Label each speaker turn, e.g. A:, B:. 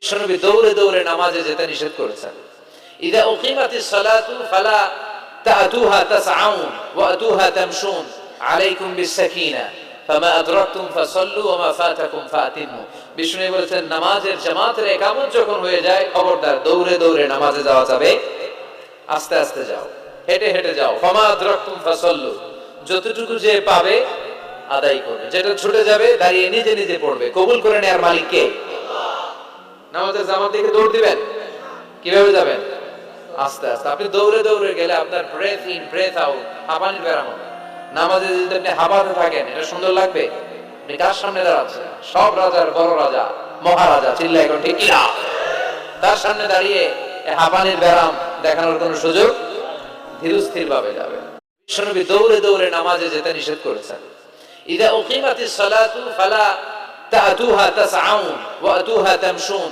A: বিশ্বনবী দৌড়ে দৌড়ে নামাজে যেতে নিষেধ করেছেন। ইদা উকিমাতিস সালাতু ফালা তাতুহা তাসআউন ওয়া আতুহা তামশুন আলাইকুম বিসসাকিনা ফামা আদরাকতুম ফাসাল্লু ওয়া মা ফাতাকুম ফাতিমু। বিষ্ণু বলেছেন, নামাজের জামাতের ইকামত যখন হয়ে যায়, খবরদার দৌড়ে দৌড়ে নামাজে যাওয়া যাবে, আস্তে আস্তে যাও, হেঁটে হেঁটে যাও। ফামা আদরাকতুম ফাসাল্লু, যতটুকু যে পাবে আদায় করবে, যেটা ছুটে যাবে দাঁড়িয়ে নিজে নিজে পড়বে। কবুল করে নেয়ার মালিক কে? নামাজের জামাত দেখে দৌড় দিবেন, কিভাবে যাবেন? আস্তে আস্তে। আপনি দৌড়ে দৌড়ে গেলে আপনার ব্রেথ ইন ব্রেথ আউট হাঁপানির ব্যারাম হবে। নামাজে যদি আপনি হাঁপাতে থাকেন, এটা সুন্দর লাগবে? আপনি কার সামনে দাঁড়াচ্ছেন? সব রাজার বড় রাজা, মহারাজা, চিল্লায় এখন ঠিক কিনা? তার সামনে দাঁড়িয়ে হাঁপানির ব্যারাম দেখানোর কোন সুযোগ? ধীরস্থির ভাবে যাবে। বিশ্বনবী দৌড়ে দৌড়ে নামাজে যেতে নিষেধ করেছেন। ইদা উকিমাতিস সালাতু ফালা তাতুহা তাসআউন ওয়া আতুহা তামশুন